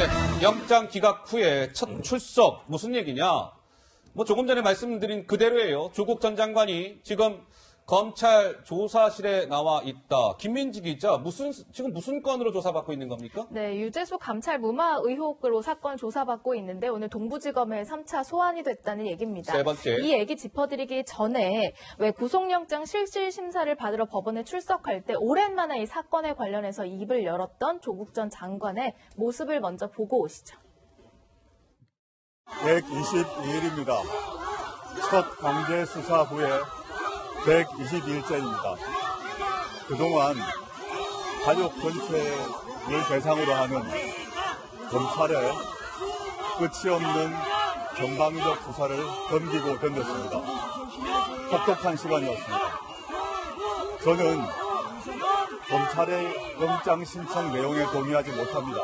네, 영장 기각 후에 첫 출석 무슨 얘기냐? 뭐 조금 전에 말씀드린 그대로예요. 조국 전 장관이 지금 검찰 조사실에 나와 있다. 김민지 기자, 지금 무슨 건으로 조사받고 있는 겁니까? 네, 유재수 감찰 무마 의혹으로 사건 조사받고 있는데 오늘 동부지검에 3차 소환이 됐다는 얘기입니다. 세 번째. 이 얘기 짚어드리기 전에 왜 구속영장 실질 심사를 받으러 법원에 출석할 때 오랜만에 이 사건에 관련해서 입을 열었던 조국 전 장관의 모습을 먼저 보고 오시죠. 122일입니다. 첫 강제 수사 후에 120일째입니다. 그동안 가족 전체를 대상으로 하는 검찰의 끝이 없는 전방위적 수사를 넘기고 던졌습니다. 혹독한 시간이었습니다. 저는 검찰의 영장 신청 내용에 동의하지 못합니다.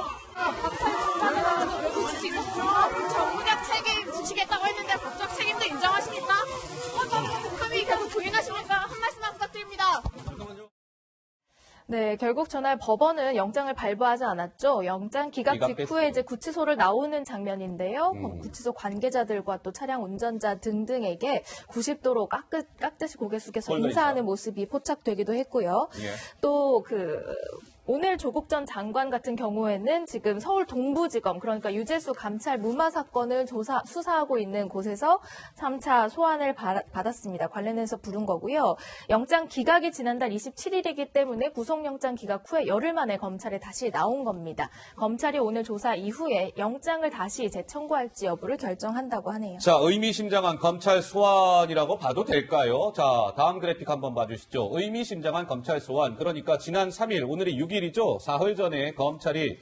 정부장 책임 지시겠다고 했는데 법적 책임도 인정하십니까? 국감이 계속 부인하십니까? 한 말씀만 부탁드립니다. 네, 결국 전날 법원은 영장을 발부하지 않았죠. 영장 기각 직후에 이제 구치소를 나오는 장면인데요. 구치소 관계자들과 또 차량 운전자 등등에게 90도로 깍듯이 고개 숙여서 인사하는 모습이 포착되기도 했고요. 예. 또 오늘 조국 전 장관 같은 경우에는 지금 서울 동부지검, 그러니까 유재수 감찰 무마 사건을 수사하고 있는 곳에서 3차 소환을 받았습니다. 관련해서 부른 거고요. 영장 기각이 지난달 27일이기 때문에 구속영장 기각 후에 열흘 만에 검찰에 다시 나온 겁니다. 검찰이 오늘 조사 이후에 영장을 다시 재청구할지 여부를 결정한다고 하네요. 자, 의미심장한 검찰 소환이라고 봐도 될까요? 자, 다음 그래픽 한번 봐주시죠. 의미심장한 검찰 소환. 그러니까 지난 3일, 오늘이 6일이죠. 사흘 전에 검찰이,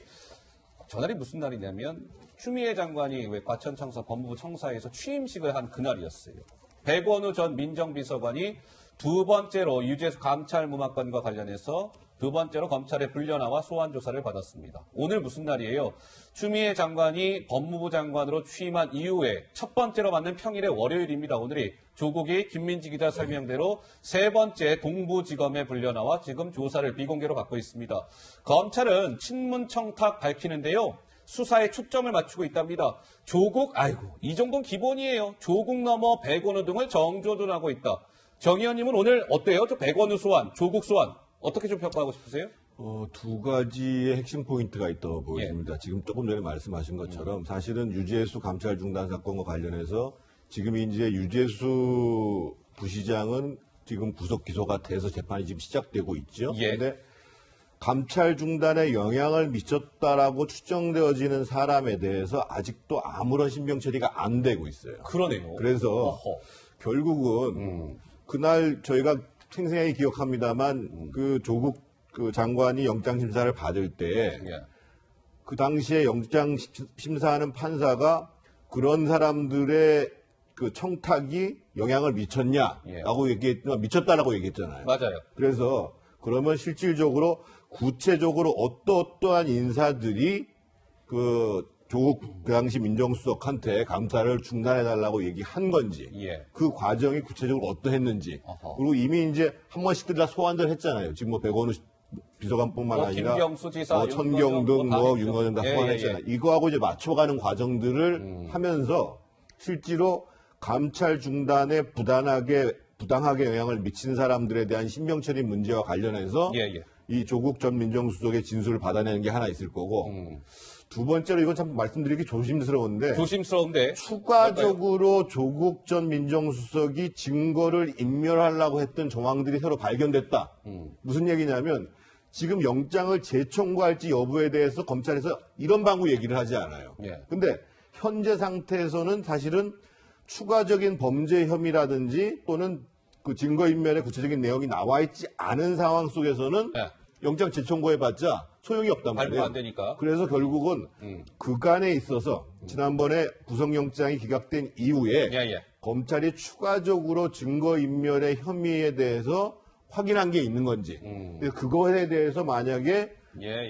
전날이 무슨 날이냐면 추미애 장관이 왜 과천청사 법무부 청사에서 취임식을 한 그날이었어요. 백원우 전 민정비서관이 두 번째로 유재수 감찰 무마건과 관련해서 두 번째로 검찰에 불려나와 소환 조사를 받았습니다. 오늘 무슨 날이에요? 추미애 장관이 법무부 장관으로 취임한 이후에 첫 번째로 맞는 평일의 월요일입니다. 오늘이 조국이 김민지 기자 설명대로 세 번째 동부지검에 불려나와 지금 조사를 비공개로 받고 있습니다. 검찰은 친문 청탁 밝히는데요. 수사에 초점을 맞추고 있답니다. 조국, 이 정도는 기본이에요. 조국 넘어 백원우 등을 정조준하고 있다. 정 의원님은 오늘 어때요? 저 백원우 소환, 조국 소환. 어떻게 좀 평가하고 싶으세요? 두 가지의 핵심 포인트가 있다고 보입니다. 지금 조금 전에 말씀하신 것처럼 사실은 유재수 감찰 중단 사건과 관련해서 지금 이제 유재수 부시장은 지금 구속 기소가 돼서 재판이 지금 시작되고 있죠. 그런데 예. 감찰 중단에 영향을 미쳤다라고 추정되어지는 사람에 대해서 아직도 아무런 신병 처리가 안 되고 있어요. 그러네요. 그래서 결국은 그날 저희가 생생하게 기억합니다만 그 조국 장관이 영장 심사를 받을 때 그 당시에 영장 심사하는 판사가 그런 사람들의 그 청탁이 영향을 미쳤냐라고 미쳤다라고 얘기했잖아요. 맞아요. 그래서 그러면 실질적으로 구체적으로 어떠한 인사들이 조국 그 당시 민정수석한테 감사를 중단해달라고 얘기한 건지, 그 과정이 구체적으로 어떠했는지, 그리고 이미 이제 한 번씩들 다 소환들 했잖아요. 지금 뭐 백원우 비서관뿐만 아니라 김경수 지사, 천경 등 윤건영 다 소환했잖아요. 이거하고 이제 맞춰가는 과정들을 하면서 실제로 감찰 중단에 부당하게 영향을 미친 사람들에 대한 신병 처리 문제와 관련해서 이 조국 전 민정수석의 진술을 받아내는 게 하나 있을 거고. 두 번째로 이건 참 말씀드리기 조심스러운데 추가적으로 조국 전 민정수석이 증거를 인멸하려고 했던 정황들이 새로 발견됐다. 무슨 얘기냐면 지금 영장을 재청구할지 여부에 대해서 검찰에서 이런 방구 얘기를 하지 않아요. 근데 현재 상태에서는 사실은 추가적인 범죄 혐의라든지 또는 그 증거인멸의 구체적인 내용이 나와 있지 않은 상황 속에서는 영장 재청구해봤자 소용이 없단 말이에요. 발부 안 되니까. 그래서 결국은 그간에 있어서 지난번에 구속영장이 기각된 이후에 검찰이 추가적으로 증거인멸의 혐의에 대해서 확인한 게 있는 건지 그거에 대해서 만약에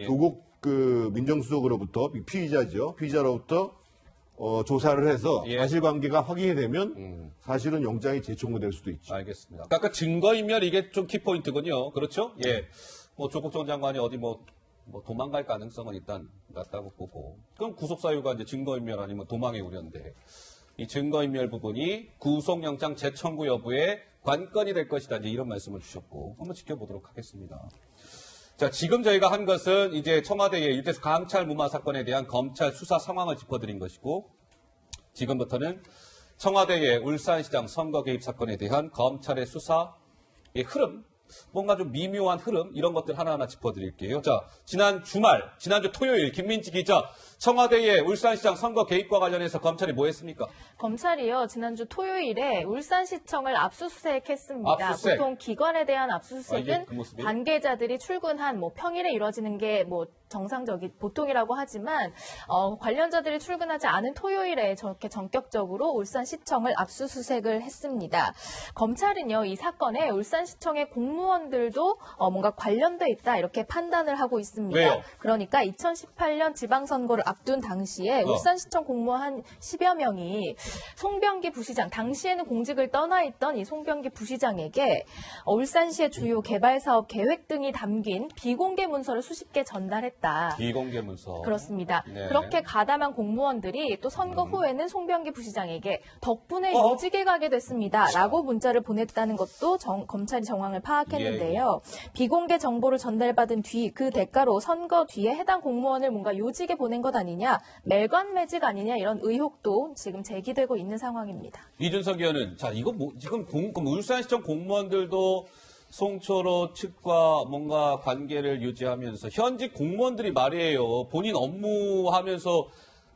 조국 그 민정수석으로부터 피의자로부터 조사를 해서 사실관계가 확인이 되면 사실은 영장이 재청구될 수도 있죠. 알겠습니다. 아까 증거인멸 이게 좀 키포인트군요. 그렇죠? 뭐 조국 전 장관이 어디 뭐 도망갈 가능성은 일단 낮다고 보고. 그럼 구속사유가 이제 증거인멸 아니면 도망의 우려인데 이 증거인멸 부분이 구속영장 재청구 여부에 관건이 될 것이다. 이제 이런 말씀을 주셨고 한번 지켜보도록 하겠습니다. 자, 지금 저희가 한 것은 이제 청와대의 유재수 감찰 무마 사건에 대한 검찰 수사 상황을 짚어드린 것이고 지금부터는 청와대의 울산시장 선거 개입 사건에 대한 검찰의 수사의 흐름, 뭔가 좀 미묘한 흐름 이런 것들 하나하나 짚어드릴게요. 자, 지난주 토요일 김민지 기자 청와대의 울산시장 선거 개입과 관련해서 검찰이 뭐 했습니까? 검찰이요, 지난주 토요일에 울산시청을 압수수색했습니다. 압수수색. 보통 기관에 대한 이게 압수수색은 그 모습이에요? 관계자들이 출근한 평일에 이루어지는 게 보통이라고 하지만 관련자들이 출근하지 않은 토요일에 저렇게 전격적으로 울산시청을 압수수색을 했습니다. 검찰은요, 이 사건에 울산시청의 공무원들도 뭔가 관련돼 있다 이렇게 판단을 하고 있습니다. 왜요? 그러니까 2018년 지방선거를 앞둔 당시에 울산시청 공무원 한 10여 명이 송병기 부시장, 당시에는 공직을 떠나 있던 이 송병기 부시장에게 울산시의 주요 개발 사업 계획 등이 담긴 비공개 문서를 수십 개 전달했다. 비공개 문서. 그렇습니다. 네. 그렇게 가담한 공무원들이 또 선거 후에는 송병기 부시장에게 덕분에 요직에 가게 됐습니다. 라고 문자를 보냈다는 것도 검찰이 정황을 파악했는데요. 비공개 정보를 전달받은 뒤 그 대가로 선거 뒤에 해당 공무원을 뭔가 요직에 보낸 것 아니냐, 멜관매직 아니냐 이런 의혹도 지금 제기되고 있는 상황입니다. 이준석 의원은 자 이거 지금 그럼 울산시청 공무원들도 송철호 측과 뭔가 관계를 유지하면서 현직 공무원들이 말이에요. 본인 업무하면서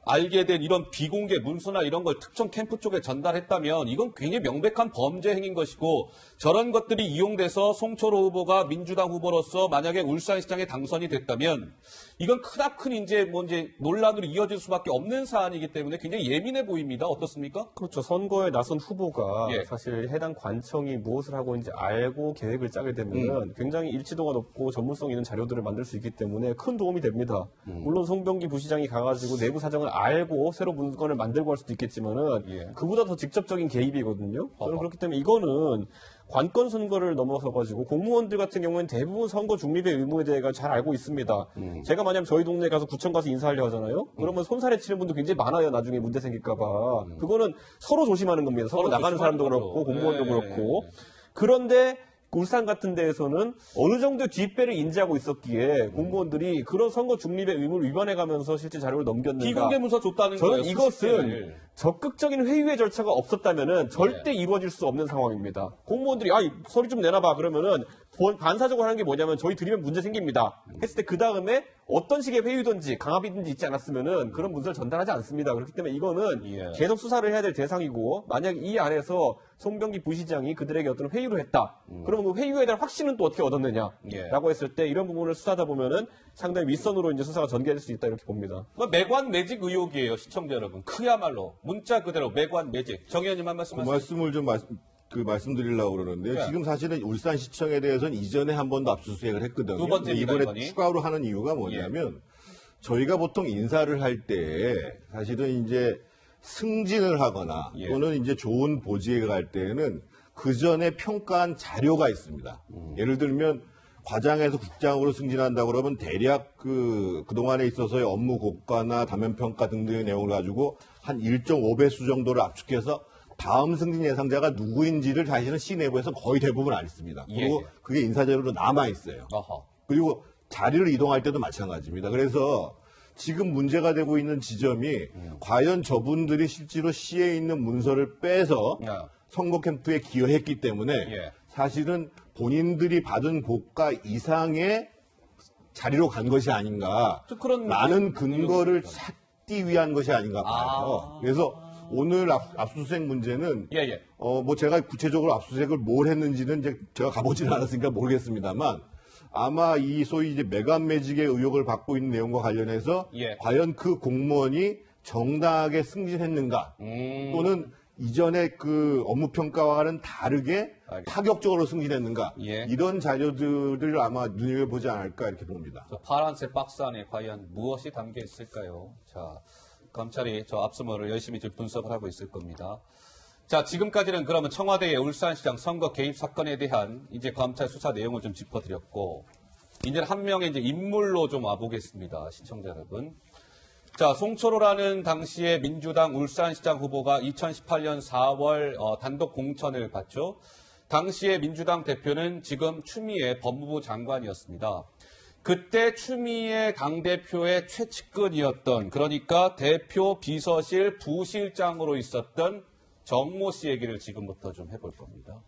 알게 된 이런 비공개 문서나 이런 걸 특정 캠프 쪽에 전달했다면 이건 굉장히 명백한 범죄 행위인 것이고 저런 것들이 이용돼서 송철호 후보가 민주당 후보로서 만약에 울산시장에 당선이 됐다면 이건 크나큰 이제 논란으로 이어질 수밖에 없는 사안이기 때문에 굉장히 예민해 보입니다. 어떻습니까? 그렇죠. 선거에 나선 후보가 예. 사실 해당 관청이 무엇을 하고 있는지 알고 계획을 짜게 되면 굉장히 일치도가 높고 전문성 있는 자료들을 만들 수 있기 때문에 큰 도움이 됩니다. 물론 송병기 부시장이 가가지고 내부 사정을 알고 새로 문건을 만들고 할 수도 있겠지만은 예. 그보다 더 직접적인 개입이거든요. 저는 그렇기 때문에 이거는 관건 선거를 넘어서가지고 공무원들 같은 경우는 대부분 선거 중립의 의무에 대해 잘 알고 있습니다. 제가 만약 저희 동네에 가서 구청 가서 인사하려 하잖아요. 그러면 손살에 치는 분도 굉장히 많아요. 나중에 문제 생길까봐. 그거는 서로 조심하는 겁니다. 서로 나가는 사람도 조심하는 그렇고 거죠. 공무원도 네. 그렇고. 그런데 울산 같은 데에서는 어느 정도 뒷배를 인지하고 있었기에 공무원들이 그런 선거 중립의 의무를 위반해가면서 실제 자료를 넘겼는가. 비공개 문서 줬다는 저는 거예요. 이것은 적극적인 회유의 절차가 없었다면은 절대 이루어질 수 없는 상황입니다. 공무원들이 서리 좀 내놔봐 그러면은 반사적으로 하는 게 뭐냐면 저희 드리면 문제 생깁니다. 했을 때 그 다음에 어떤 식의 회유든지 강압이든지 있지 않았으면은 그런 문서를 전달하지 않습니다. 그렇기 때문에 이거는 예. 계속 수사를 해야 될 대상이고 만약 이 안에서 송병기 부시장이 그들에게 어떤 회유를 했다. 그러면 그 회유에 대한 확신은 또 어떻게 얻었느냐라고 예. 했을 때 이런 부분을 수사하다 보면은 상당히 윗선으로 이제 수사가 전개될 수 있다 이렇게 봅니다. 매관매직 의혹이에요, 시청자 여러분. 그야말로 문자 그대로 매관매직. 정 의원님 한 말씀 그 하세요. 말씀을 좀 말씀드리려고 그러는데요. 네. 지금 사실은 울산시청에 대해서는 이전에 한 번도 압수수색을 했거든요. 두 번째입니다, 이번에 이번이. 추가로 하는 이유가 뭐냐면 저희가 보통 인사를 할 때 사실은 이제 승진을 하거나 예. 또는 이제 좋은 보직에 갈 때는 그 전에 평가한 자료가 있습니다. 예를 들면 과장에서 국장으로 승진한다고 그러면 대략 그동안에 있어서의 업무 고과나 단면 평가 등등의 내용을 가지고 한 1.5배수 정도를 압축해서 다음 승진 예상자가 누구인지를 사실은 시내부에서 거의 대부분 알습니다. 그리고 예. 그게 인사자료로 남아있어요. 어허. 그리고 자리를 이동할 때도 마찬가지입니다. 그래서 지금 문제가 되고 있는 지점이 과연 저분들이 실제로 시에 있는 문서를 빼서 야. 선거 캠프에 기여했기 때문에 예. 사실은 본인들이 받은 고가 이상의 자리로 간 것이 아닌가. 그런 많은 근거를 찾기 위한 것이 아닌가 봐요. 그래서 오늘 압수수색 문제는 예. 뭐 제가 구체적으로 압수수색을 뭘 했는지는 이제 제가 가보지는 않았으니까 모르겠습니다만 아마 이 소위 이제 매간매직의 의혹을 받고 있는 내용과 관련해서 예. 과연 그 공무원이 정당하게 승진했는가 또는 이전에 그 업무 평가와는 다르게 알겠습니다. 파격적으로 승진했는가 예. 이런 자료들을 아마 눈여겨보지 않을까 이렇게 봅니다. 저 파란색 박스 안에 과연 무엇이 담겨 있을까요? 자, 검찰이 저 압수물을 열심히 지금 분석을 하고 있을 겁니다. 자, 지금까지는 그러면 청와대의 울산시장 선거 개입 사건에 대한 이제 검찰 수사 내용을 좀 짚어드렸고, 이제 한 명의 이제 인물로 좀 와보겠습니다. 시청자 여러분. 자, 송철호라는 당시에 민주당 울산시장 후보가 2018년 4월 단독 공천을 받죠. 당시에 민주당 대표는 지금 추미애 법무부 장관이었습니다. 그때 추미애 당대표의 최측근이었던, 그러니까 대표 비서실 부실장으로 있었던 정모 씨 얘기를 지금부터 좀 해볼 겁니다.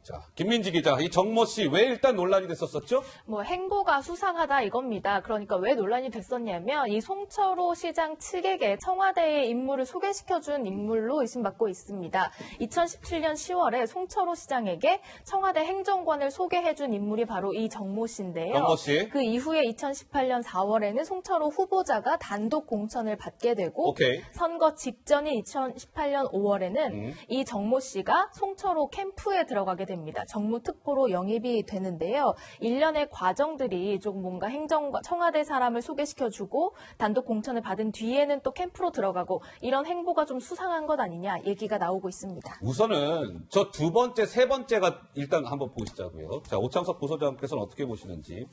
자, 김민지 기자, 이 정모 씨 왜 일단 논란이 됐었었죠? 뭐 행보가 수상하다 이겁니다. 그러니까 왜 논란이 됐었냐면 이 송철호 시장 측에게 청와대의 인물을 소개시켜준 인물로 의심받고 있습니다. 2017년 10월에 송철호 시장에게 청와대 행정관을 소개해준 인물이 바로 이 정모 씨인데요. 정모 씨. 그 이후에 2018년 4월에는 송철호 후보자가 단독 공천을 받게 되고 오케이. 선거 직전인 2018년 5월에는 이 정모 씨가 송철호 캠프에 들어가게 됩니다. 정무특보로 영입이 되는데요. 일련의 과정들이 좀 뭔가 행정과 청와대 사람을 소개시켜주고 단독 공천을 받은 뒤에는 또 캠프로 들어가고 이런 행보가 좀 수상한 것 아니냐 얘기가 나오고 있습니다. 우선은 저 두 번째, 세 번째가 일단 한번 보시자고요. 자, 오창석 부소장께서는 어떻게 보시는지.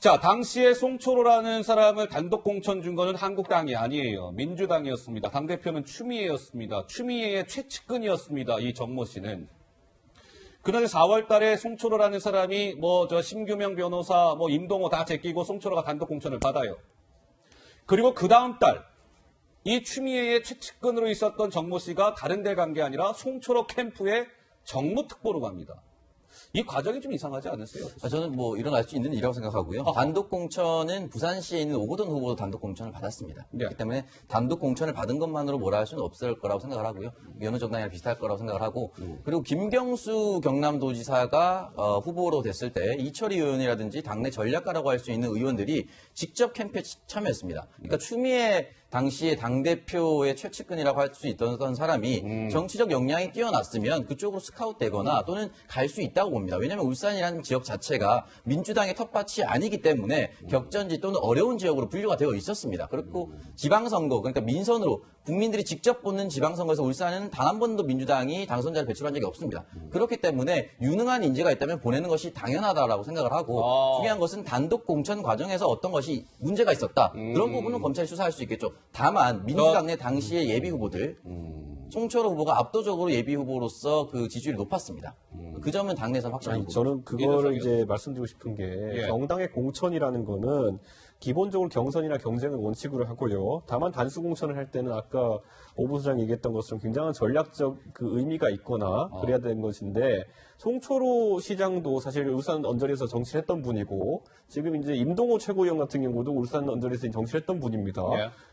자, 당시에 송철호라는 사람을 단독 공천 준 거는 한국당이 아니에요. 민주당이었습니다. 당대표는 추미애였습니다. 추미애의 최측근이었습니다. 이 정모 씨는. 그런데 4월 달에 송철호라는 사람이 심규명 변호사, 임동호 다 제끼고 송철호가 단독 공천을 받아요. 그리고 그 다음 달, 이 추미애의 최측근으로 있었던 정모 씨가 다른 데 간 게 아니라 송철호 캠프에 정무특보로 갑니다. 이 과정이 좀 이상하지 않으세요? 저는 일어날 수 있는 일이라고 생각하고요. 단독 공천은 부산시에 있는 오거돈 후보도 단독 공천을 받았습니다. 네. 그렇기 때문에 단독 공천을 받은 것만으로 뭐라 할 수는 없을 거라고 생각을 하고요. 여느 정당이랑 비슷할 거라고 생각을 하고, 그리고 김경수 경남도지사가 후보로 됐을 때 이철희 의원이라든지 당내 전략가라고 할 수 있는 의원들이 직접 캠프에 참여했습니다. 그러니까 추미애 당시에 당대표의 최측근이라고 할 수 있던 사람이 정치적 역량이 뛰어났으면 그쪽으로 스카웃되거나 또는 갈 수 있다고 봅니다. 왜냐하면 울산이라는 지역 자체가 민주당의 텃밭이 아니기 때문에 격전지 또는 어려운 지역으로 분류가 되어 있었습니다. 그렇고 지방선거, 그러니까 민선으로 국민들이 직접 뽑는 지방선거에서 울산은 단 한 번도 민주당이 당선자를 배출한 적이 없습니다. 그렇기 때문에 유능한 인재가 있다면 보내는 것이 당연하다라고 생각을 하고 중요한 것은 단독 공천 과정에서 어떤 것이 문제가 있었다. 그런 부분은 검찰이 수사할 수 있겠죠. 다만 민주당 내 당시의 예비 후보들 송철호 후보가 압도적으로 예비 후보로서 그 지지율이 높았습니다. 그 점은 당내에서 확실한 부분. 저는 그거를 이제 말씀드리고 싶은 게 정당의 공천이라는 거는 기본적으로 경선이나 경쟁을 원칙으로 하고요. 다만 단수 공천을 할 때는 아까 오 부소장 얘기했던 것처럼 굉장한 전략적 그 의미가 있거나 그래야 되는 것인데 송철호 시장도 사실 울산 언저리에서 정치를 했던 분이고 지금 이제 임동호 최고위원 같은 경우도 울산 언저리에서 정치를 했던 분입니다.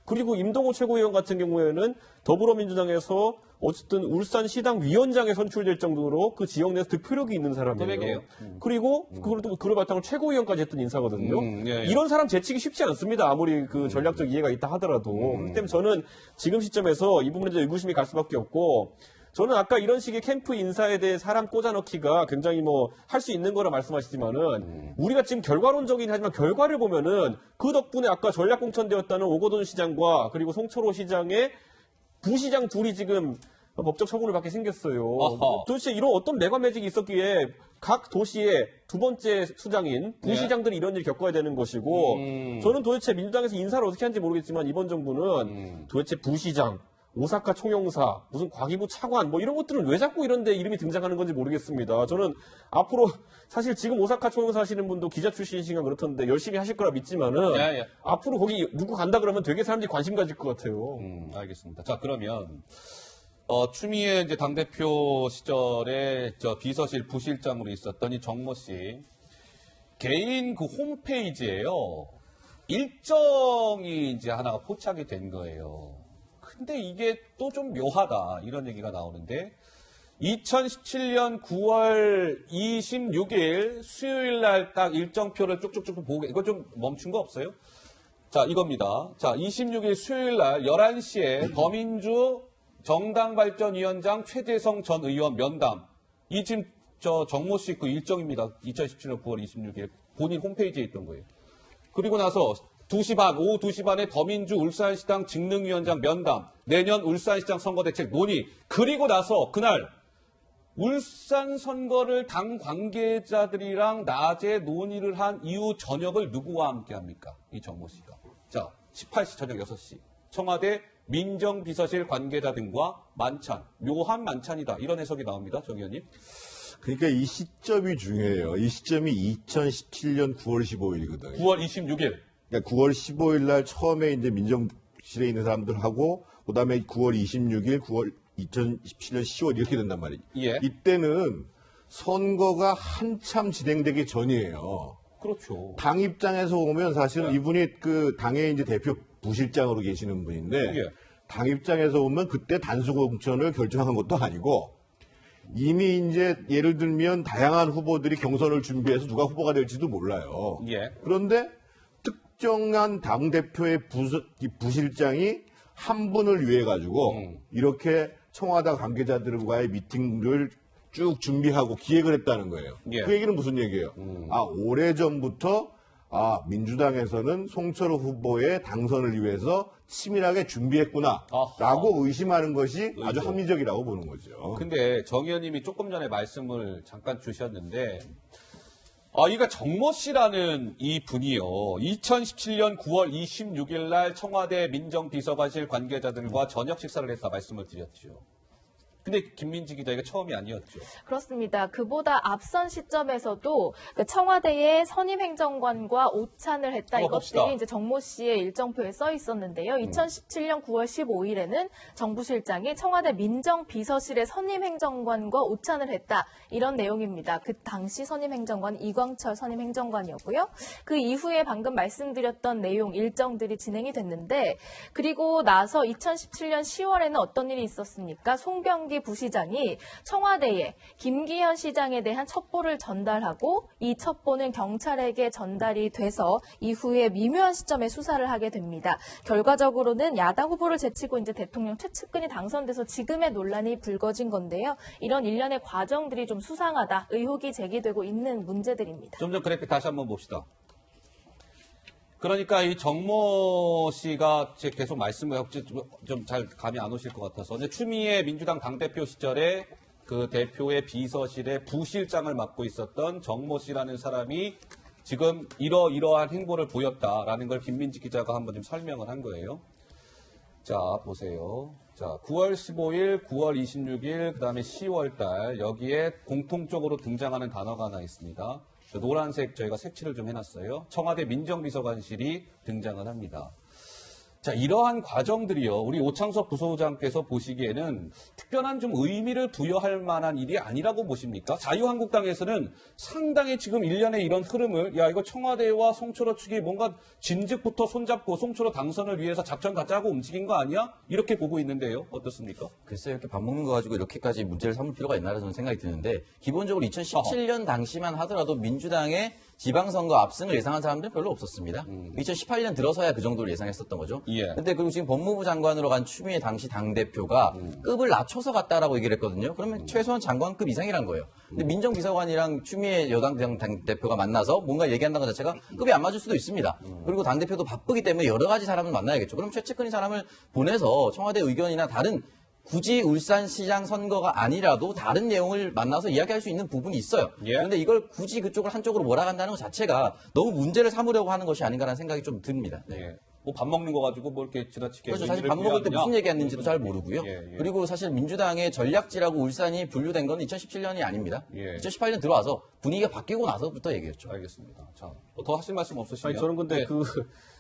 그리고 임동호 최고위원 같은 경우에는 더불어민주당에서 어쨌든 울산시당 위원장에 선출될 정도로 그 지역 내에서 득표력이 있는 사람이에요. 그리고 그걸 바탕으로 최고위원까지 했던 인사거든요. 이런 사람 제치기 쉽지 않습니다. 아무리 그 전략적 이해가 있다 하더라도. 그렇기 때문에 저는 지금 시점에서 이 부분에 대해 의구심이 갈 수밖에 없고 저는 아까 이런 식의 캠프 인사에 대해 사람 꽂아넣기가 굉장히 할 수 있는 거라 말씀하시지만은 우리가 지금 결과론적이긴 하지만 결과를 보면은 그 덕분에 아까 전략 공천되었다는 오거돈 시장과 그리고 송철호 시장의 부시장 둘이 지금 법적 처분을 받게 생겼어요. 도대체 이런 어떤 매관 매직이 있었기에 각 도시의 두 번째 수장인 부시장들이 이런 일을 겪어야 되는 것이고 저는 도대체 민주당에서 인사를 어떻게 하는지 모르겠지만 이번 정부는 도대체 부시장, 오사카 총영사, 무슨 과기부 차관 이런 것들은 왜 자꾸 이런 데 이름이 등장하는 건지 모르겠습니다. 저는 앞으로 사실 지금 오사카 총영사 하시는 분도 기자 출신이신가 그렇던데 열심히 하실 거라 믿지만은 앞으로 거기 누구 간다 그러면 되게 사람들이 관심 가질 것 같아요. 알겠습니다. 자, 그러면 추미애 이제 당대표 시절에 비서실 부실장으로 있었던 이 정모 씨 개인 그 홈페이지에요. 일정이 이제 하나가 포착이 된 거예요. 근데 이게 또 좀 묘하다 이런 얘기가 나오는데 2017년 9월 26일 수요일 날 딱 일정표를 쭉쭉쭉 보고 이거 좀 멈춘 거 없어요? 자, 이겁니다. 자, 26일 수요일 날 11시에 더민주 정당발전위원장 최재성 전 의원 면담. 이 지금 정모 씨 그 일정입니다. 2017년 9월 26일 본인 홈페이지에 있던 거예요. 그리고 나서 2시 반, 오후 2시 반에 더민주 울산시당 직능위원장 면담, 내년 울산시장 선거대책 논의. 그리고 나서 그날 울산 선거를 당 관계자들이랑 낮에 논의를 한 이후 저녁을 누구와 함께 합니까? 이 정모 씨가. 자, 18시 저녁 6시. 청와대 민정비서실 관계자 등과 만찬. 묘한 만찬이다. 이런 해석이 나옵니다. 정 의원님. 그러니까 이 시점이 중요해요. 이 시점이 2017년 9월 15일이거든요. 9월 26일. 그러니까 9월 15일 날 처음에 이제 민정실에 있는 사람들하고 그다음에 9월 26일, 2017년 10월 이렇게 된단 말이에요. 예. 이때는 선거가 한참 진행되기 전이에요. 그렇죠. 당 입장에서 보면 사실은 네. 이분이 그 당의 이제 대표 부실장으로 계시는 분인데 예. 당 입장에서 보면 그때 단수 공천을 결정한 것도 아니고 이미 이제 예를 들면 다양한 후보들이 경선을 준비해서 누가 후보가 될지도 몰라요. 예. 그런데 특정한 당 대표의 부실장이 한 분을 위해 가지고 이렇게 청와대 관계자들과의 미팅을 쭉 준비하고 기획을 했다는 거예요. 예. 그 얘기는 무슨 얘기예요? 오래전부터 민주당에서는 송철호 후보의 당선을 위해서 치밀하게 준비했구나라고 아하. 의심하는 것이 아주 의도. 합리적이라고 보는 거죠. 근데 정 의원님이 조금 전에 말씀을 잠깐 주셨는데, 이가 정모 씨라는 이 분이요. 2017년 9월 26일 날 청와대 민정비서관실 관계자들과 저녁 식사를 했다 말씀을 드렸죠. 근데 김민지 기자가 처음이 아니었죠. 그렇습니다. 그보다 앞선 시점에서도 그 청와대의 선임행정관과 오찬을 했다. 한번 봅시다. 이것들이 이제 정모 씨의 일정표에 써 있었는데요. 2017년 9월 15일에는 정부실장이 청와대 민정비서실의 선임행정관과 오찬을 했다. 이런 내용입니다. 그 당시 선임행정관 이광철 선임행정관이었고요. 그 이후에 방금 말씀드렸던 내용 일정들이 진행이 됐는데 그리고 나서 2017년 10월에는 어떤 일이 있었습니까? 송병기 부시장이 청와대에 김기현 시장에 대한 첩보를 전달하고 이 첩보는 경찰에게 전달이 돼서 이후에 미묘한 시점에 수사를 하게 됩니다. 결과적으로는 야당 후보를 제치고 이제 대통령 최측근이 당선돼서 지금의 논란이 불거진 건데요. 이런 일련의 과정들이 좀 수상하다, 의혹이 제기되고 있는 문제들입니다. 좀 전 그래픽 다시 한번 봅시다. 그러니까 이 정모 씨가 제 계속 말씀을 좀 잘 감이 안 오실 것 같아서 이제 추미애 민주당 당대표 시절에 그 대표의 비서실의 부실장을 맡고 있었던 정모 씨라는 사람이 지금 이러한 행보를 보였다라는 걸 김민지 기자가 한번 좀 설명을 한 거예요. 자, 보세요. 자, 9월 15일, 9월 26일, 그 다음에 10월 달 여기에 공통적으로 등장하는 단어가 하나 있습니다. 노란색 저희가 색칠을 좀 해놨어요. 청와대 민정비서관실이 등장을 합니다. 자, 이러한 과정들이요. 우리 오창석 부소장께서 보시기에는 특별한 좀 의미를 부여할 만한 일이 아니라고 보십니까? 자유한국당에서는 상당히 지금 일련의 이런 흐름을 이거 청와대와 송철호 측이 뭔가 진즉부터 손잡고 송철호 당선을 위해서 작전 다 짜고 움직인 거 아니야? 이렇게 보고 있는데요. 어떻습니까? 글쎄요, 이렇게 밥 먹는 거 가지고 이렇게까지 문제를 삼을 필요가 있나라는 저는 생각이 드는데, 기본적으로 2017년 당시만 하더라도 민주당의 지방선거 압승을 예상한 사람들은 별로 없었습니다. 2018년 들어서야 그 정도를 예상했었던 거죠. 예. 근데 그리고 지금 법무부 장관으로 간 추미애 당시 당대표가 급을 낮춰서 갔다라고 얘기를 했거든요. 그러면 최소한 장관급 이상이란 거예요. 근데 민정비서관이랑 추미애 여당 당대표가 만나서 뭔가 얘기한다는 것 자체가 급이 안 맞을 수도 있습니다. 그리고 당대표도 바쁘기 때문에 여러 가지 사람을 만나야겠죠. 그럼 최측근인 사람을 보내서 청와대 의견이나 다른 굳이 울산시장 선거가 아니라도 다른 내용을 만나서 이야기할 수 있는 부분이 있어요. 예. 그런데 이걸 굳이 그쪽을 한쪽으로 몰아간다는 것 자체가 너무 문제를 삼으려고 하는 것이 아닌가라는 생각이 좀 듭니다. 네. 예. 뭐 밥 먹는 거 가지고 뭐 이렇게 지나치게. 그렇죠. 사실 의미를 밥 먹을 때 부여하느냐? 무슨 얘기했는지도 잘 모르고요. 예. 그리고 사실 민주당의 전략지라고 울산이 분류된 건 2017년이 아닙니다. 예. 2018년 들어와서 분위기가 바뀌고 나서부터 얘기했죠. 알겠습니다. 자, 더 하실 말씀 없으시면? 아니, 저는 근데 네.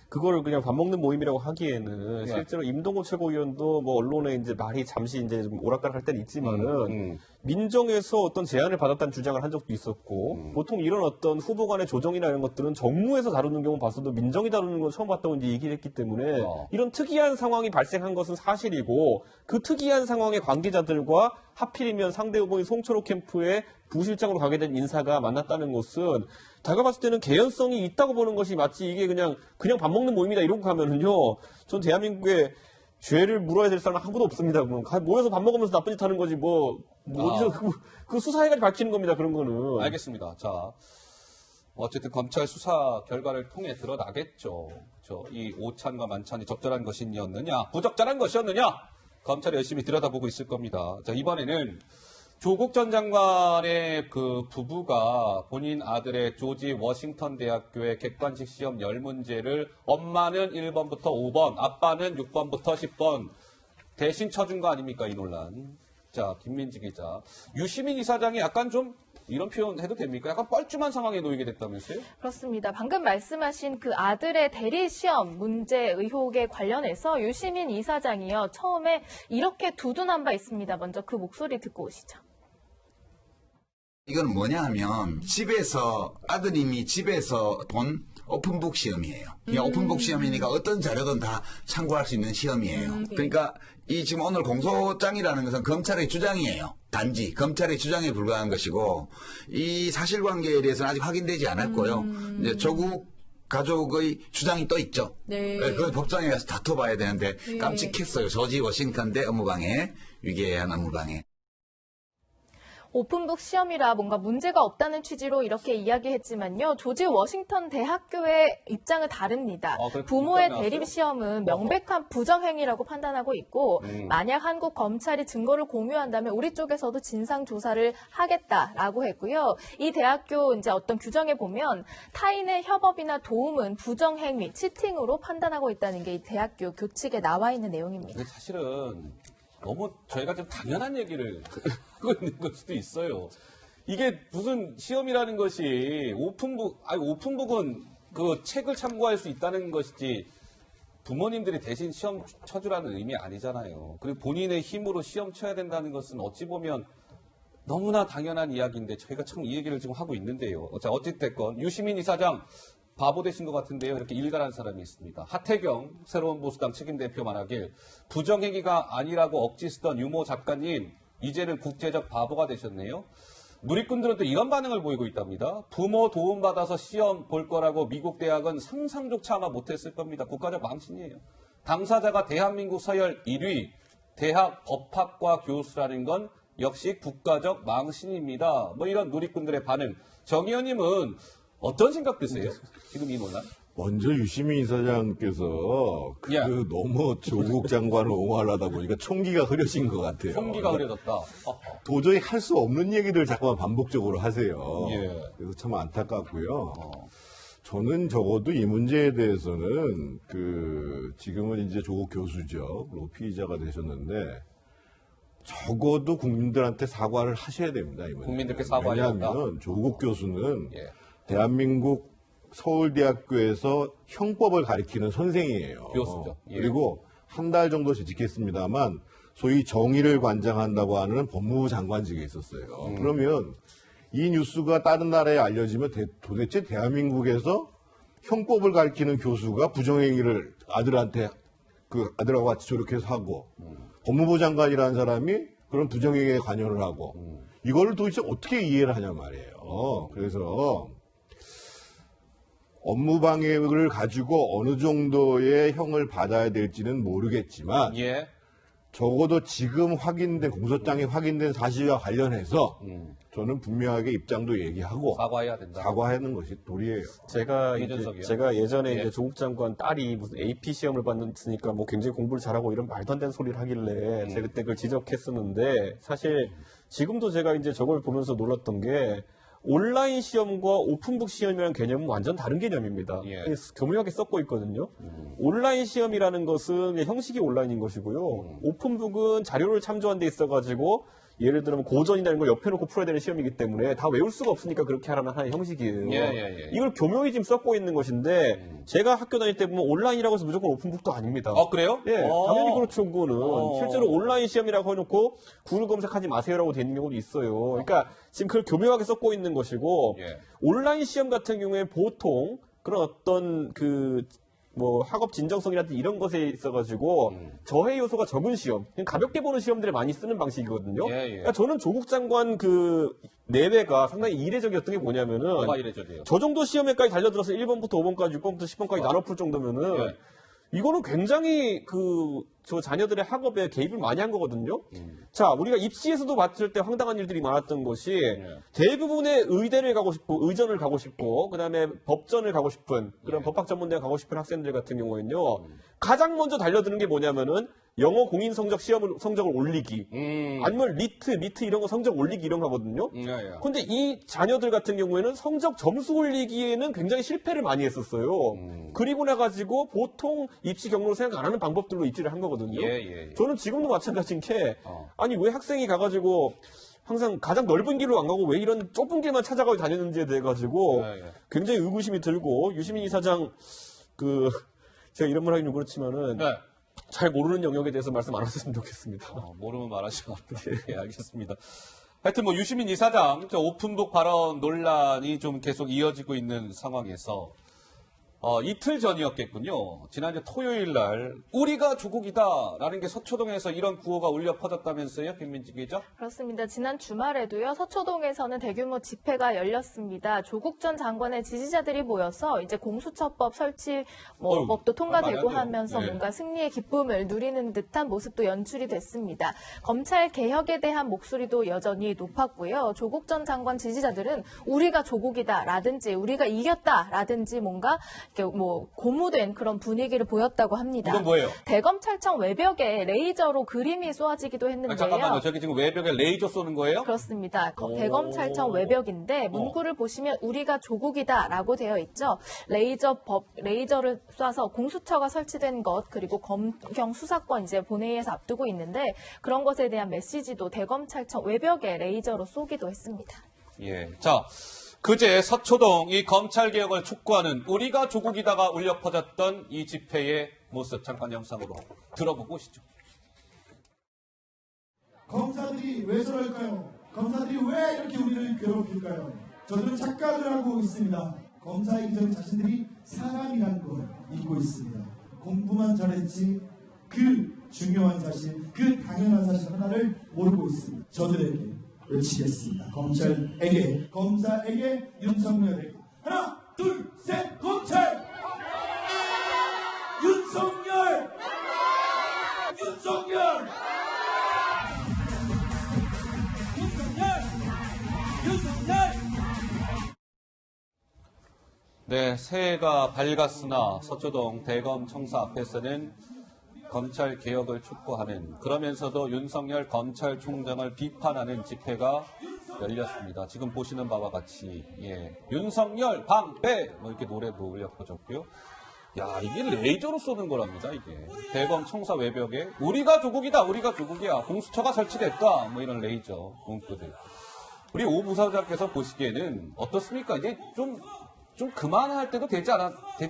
그거를 그냥 밥 먹는 모임이라고 하기에는 네. 실제로 임동호 최고위원도 뭐 언론에 이제 말이 잠시 이제 좀 오락가락 할 때는 있지만은 민정에서 어떤 제안을 받았다는 주장을 한 적도 있었고 보통 이런 어떤 후보 간의 조정이나 이런 것들은 정무에서 다루는 경우 봤어도 민정이 다루는 건 처음 봤다고 이제 얘기를 했기 때문에 이런 특이한 상황이 발생한 것은 사실이고 그 특이한 상황의 관계자들과 하필이면 상대 후보인 송철호 캠프의 부실장으로 가게 된 인사가 만났다는 것은 제가 봤을 때는 개연성이 있다고 보는 것이 마치 이게 그냥 밥 먹는 모임이다 이러고 가면은요. 전 대한민국에 죄를 물어야 될 사람은 아무도 없습니다. 모여서 밥 먹으면서 나쁜 짓 하는 거지 어디서 그 수사해가지고 밝히는 겁니다. 그런 거는. 알겠습니다. 자, 어쨌든 검찰 수사 결과를 통해 드러나겠죠. 이 오찬과 만찬이 적절한 것이었느냐, 부적절한 것이었느냐, 검찰이 열심히 들여다보고 있을 겁니다. 자, 이번에는 조국 전 장관의 그 부부가 본인 아들의 조지 워싱턴 대학교의 객관식 시험 10문제를 엄마는 1번부터 5번, 아빠는 6번부터 10번 대신 쳐준 거 아닙니까, 이 논란. 자, 김민지 기자. 유시민 이사장이 약간 좀 이런 표현 해도 됩니까? 약간 뻘쭘한 상황에 놓이게 됐다면서요? 그렇습니다. 방금 말씀하신 그 아들의 대리시험 문제 의혹에 관련해서 유시민 이사장이요. 처음에 이렇게 두둔한 바 있습니다. 먼저 그 목소리 듣고 오시죠. 이건 뭐냐 하면 아드님이 집에서 본 오픈북 시험이에요. 그냥 오픈북 시험이니까 어떤 자료든 다 참고할 수 있는 시험이에요. 그러니까 이 지금 오늘 공소장이라는 것은 검찰의 주장이에요. 단지 검찰의 주장에 불과한 것이고 이 사실관계에 대해서는 아직 확인되지 않았고요. 이제 조국 가족의 주장이 또 있죠. 네. 그건 법정에 가서 다퉈봐야 되는데 깜찍했어요. 조지 워싱턴 대 업무방해, 위계한 업무방해. 오픈북 시험이라 뭔가 문제가 없다는 취지로 이렇게 이야기했지만요. 조지 워싱턴 대학교의 입장은 다릅니다. 부모의 입장이 대립 시험은 명백한 부정행위라고 판단하고 있고 만약 한국 검찰이 증거를 공유한다면 우리 쪽에서도 진상 조사를 하겠다라고 했고요. 이 대학교 이제 어떤 규정에 보면 타인의 협업이나 도움은 부정행위, 치팅으로 판단하고 있다는 게 이 대학교 교칙에 나와 있는 내용입니다. 근데 사실은 너무 저희가 좀 당연한 얘기를 하고 있는 걸 수도 있어요. 이게 무슨 시험이라는 것이 오픈북은 그 책을 참고할 수 있다는 것이지 부모님들이 대신 시험 쳐주라는 의미 아니잖아요. 그리고 본인의 힘으로 시험 쳐야 된다는 것은 어찌 보면 너무나 당연한 이야기인데 저희가 참 이 얘기를 지금 하고 있는데요. 자, 어찌됐건 유시민 이사장 바보 되신 것 같은데요. 이렇게 일갈한 사람이 있습니다. 하태경 새로운 보수당 책임대표 말하길 부정행위가 아니라고 억지 쓰던 유모 작가님 이제는 국제적 바보가 되셨네요. 누리꾼들은 또 이런 반응을 보이고 있답니다. 부모 도움받아서 시험 볼 거라고 미국 대학은 상상조차 아마 못했을 겁니다. 국가적 망신이에요. 당사자가 대한민국 서열 1위 대학 법학과 교수라는 건 역시 국가적 망신입니다. 뭐 이런 누리꾼들의 반응. 정 의원님은 어떤 생각 드세요? 지금 이 논란? 먼저 유시민 이사장께서 너무 조국 장관을 옹호하려다 보니까 총기가 흐려진 것 같아요. 총기가 흐려졌다. 도저히 할 수 없는 얘기를 자꾸만 반복적으로 하세요. 예. 그래서 참 안타깝고요. 저는 적어도 이 문제에 대해서는 지금은 이제 조국 교수죠. 그리고 피의자가 되셨는데 적어도 국민들한테 사과를 하셔야 됩니다. 이 문제. 국민들께 사과해야 한다. 왜냐하면 조국 교수는 대한민국 서울대학교에서 형법을 가리키는 선생이에요. 교수죠. 예. 그리고 한 달 정도 재직했습니다만 소위 정의를 관장한다고 하는 법무부 장관직에 있었어요. 그러면 이 뉴스가 다른 나라에 알려지면 도대체 대한민국에서 형법을 가리키는 교수가 부정행위를 아들하고 같이 저렇게 해서 하고 법무부 장관이라는 사람이 그런 부정행위에 관여를 하고 이거를 도대체 어떻게 이해를 하냐 말이에요. 그래서 업무방해를 가지고 어느 정도의 형을 받아야 될지는 모르겠지만 적어도 지금 공소장에 확인된 사실과 관련해서 저는 분명하게 입장도 얘기하고 사과해야 된다. 사과하는 것이 도리예요. 제가 예전에 이제 조국 장관 딸이 무슨 AP 시험을 봤으니까 뭐 굉장히 공부를 잘하고 이런 말도 안 되는 소리를 하길래 제가 그때 그걸 지적했었는데 사실 지금도 제가 이제 저걸 보면서 놀랐던 게 온라인 시험과 오픈북 시험이라는 개념은 완전 다른 개념입니다. 교묘하게 섞고 있거든요. 온라인 시험이라는 것은 그냥 형식이 온라인인 것이고요. 오픈북은 자료를 참조한 데 있어가지고 예를 들면 고전이라는 걸 옆에 놓고 풀어야 되는 시험이기 때문에 다 외울 수가 없으니까 그렇게 하라는 하나의 형식이에요. 이걸 교묘히 지금 섞고 있는 것인데 제가 학교 다닐 때 보면 온라인이라고 해서 무조건 오픈북도 아닙니다. 그래요? 당연히 그렇죠. 그거는 실제로 온라인 시험이라고 해놓고 구글 검색하지 마세요라고 되는 경우도 있어요. 그러니까 지금 그걸 교묘하게 섞고 있는 것이고 온라인 시험 같은 경우에 보통 그런 어떤 학업 진정성이라든지 이런 것에 있어가지고 저해 요소가 적은 시험, 그냥 가볍게 보는 시험들을 많이 쓰는 방식이거든요. 그러니까 저는 조국 장관 내외가 상당히 이례적이었던 게 뭐냐면은 뭐가 이례적이에요? 저 정도 시험에까지 달려들어서 1번부터 5번까지, 6번부터 10번까지 나눠 풀 정도면은 이거는 굉장히 저 자녀들의 학업에 개입을 많이 한 거거든요. 자, 우리가 입시에서도 봤을 때 황당한 일들이 많았던 것이 대부분의 의대를 가고 싶고 의전을 가고 싶고 그다음에 법전을 가고 싶은 그런 법학전문대에 가고 싶은 학생들 같은 경우에는요. 가장 먼저 달려드는 게 뭐냐면은 영어 공인 성적 성적을 올리기. 아니면 리트 이런 거 성적 올리기 이런 거거든요. 근데 이 자녀들 같은 경우에는 성적 점수 올리기에는 굉장히 실패를 많이 했었어요. 그리고 나가지고 보통 입시 경로를 생각 안 하는 방법들로 입시를 한 거거든요. 저는 지금도 마찬가지인 게 아니 왜 학생이 가가지고 항상 가장 넓은 길로 안 가고 왜 이런 좁은 길만 찾아가고 다니는지에 대해 가지고 굉장히 의구심이 들고 유시민 이사장 제가 이런 말 하기는 좀 그렇지만은 잘 모르는 영역에 대해서 말씀 안 하셨으면 좋겠습니다. 모르면 말하시면 네, 알겠습니다. 하여튼 뭐 유시민 이사장 오픈북 발언 논란이 좀 계속 이어지고 있는 상황에서 이틀 전이었겠군요. 지난주 토요일 날 우리가 조국이다라는 게 서초동에서 이런 구호가 울려 퍼졌다면서요, 김민지 기자? 그렇습니다. 지난 주말에도요, 서초동에서는 대규모 집회가 열렸습니다. 조국 전 장관의 지지자들이 모여서 이제 공수처법 설치 법도 통과되고 하면서 뭔가 승리의 기쁨을 누리는 듯한 모습도 연출이 됐습니다. 검찰 개혁에 대한 목소리도 여전히 높았고요. 조국 전 장관 지지자들은 우리가 조국이다라든지 우리가 이겼다라든지 뭔가 이렇게 뭐 고무된 그런 분위기를 보였다고 합니다. 이건 뭐예요? 대검찰청 외벽에 레이저로 그림이 쏘아지기도 했는데요. 잠깐만요. 저기 지금 외벽에 레이저 쏘는 거예요? 그렇습니다. 대검찰청 외벽인데 문구를 보시면 우리가 조국이다라고 되어 있죠. 레이저를 쏴서 공수처가 설치된 것 그리고 검경 수사권 이제 본회의에서 앞두고 있는데 그런 것에 대한 메시지도 대검찰청 외벽에 레이저로 쏘기도 했습니다. 예. 자, 그제 서초동 이 검찰 개혁을 촉구하는 우리가 조국이다가 울려 퍼졌던 이 집회의 모습 잠깐 영상으로 들어보고 오시죠. 검사들이 왜 저럴까요? 검사들이 왜 이렇게 우리를 괴롭힐까요? 저들은 착각을 하고 있습니다. 검사이기 전에 자신들이 사람이라는 걸 잊고 있습니다. 공부만 잘했지 그 중요한 사실, 그 당연한 사실 하나를 모르고 있습니다. 저들에게 외치겠습니다. 검사에게 윤석열에게 하나, 둘, 셋, 검찰! 윤석열! 네, 새해가 밝았으나 서초동 대검 청사 앞에서는 검찰 개혁을 촉구하는 그러면서도 윤석열 검찰총장을 비판하는 집회가 열렸습니다. 지금 보시는 바와 같이 윤석열 방패 뭐 이렇게 노래도 울려 퍼졌고요. 야, 이게 레이저로 쏘는 거랍니다. 이게 대검 청사 외벽에 우리가 조국이다, 우리가 조국이야, 공수처가 설치됐다, 뭐 이런 레이저 문구들. 우리 오 부사장께서 보시기에는 어떻습니까? 이제 좀 그만할 때도 되지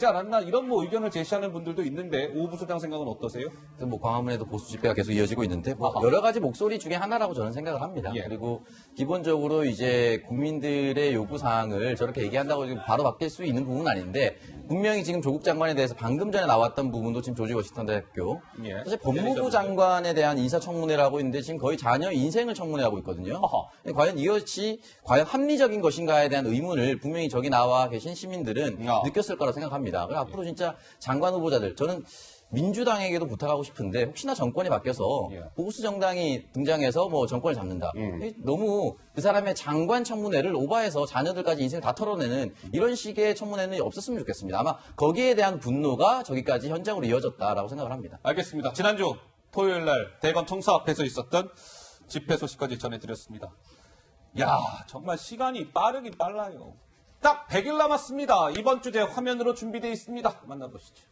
않았나 이런 뭐 의견을 제시하는 분들도 있는데 오 부소장 생각은 어떠세요? 뭐 광화문에도 보수 집회가 계속 이어지고 있는데 뭐 여러 가지 목소리 중에 하나라고 저는 생각을 합니다. 그리고 기본적으로 이제 국민들의 요구 사항을 저렇게 얘기한다고 지금 바로 바뀔 수 있는 부분은 아닌데 분명히 지금 조국 장관에 대해서 방금 전에 나왔던 부분도 지금 조지 워싱턴 대학교 사실 법무부 장관에 대한 인사청문회라고 있는데 지금 거의 자녀 인생을 청문회하고 있거든요. 과연 이것이 과연 합리적인 것인가에 대한 의문을 분명히 저기 나와 계신 시민들은 느꼈을 거라고 생각합니다. 그래서 앞으로 진짜 장관 후보자들 저는 민주당에게도 부탁하고 싶은데 혹시나 정권이 바뀌어서 보수 정당이 등장해서 뭐 정권을 잡는다. 너무 그 사람의 장관 청문회를 오바해서 자녀들까지 인생을 다 털어내는 이런 식의 청문회는 없었으면 좋겠습니다. 아마 거기에 대한 분노가 저기까지 현장으로 이어졌다라고 생각을 합니다. 알겠습니다. 지난주 토요일 날 대검 청사 앞에서 있었던 집회 소식까지 전해드렸습니다. 야, 정말 시간이 빠르긴 빨라요. 딱 100일 남았습니다. 이번 주제 화면으로 준비되어 있습니다. 만나보시죠.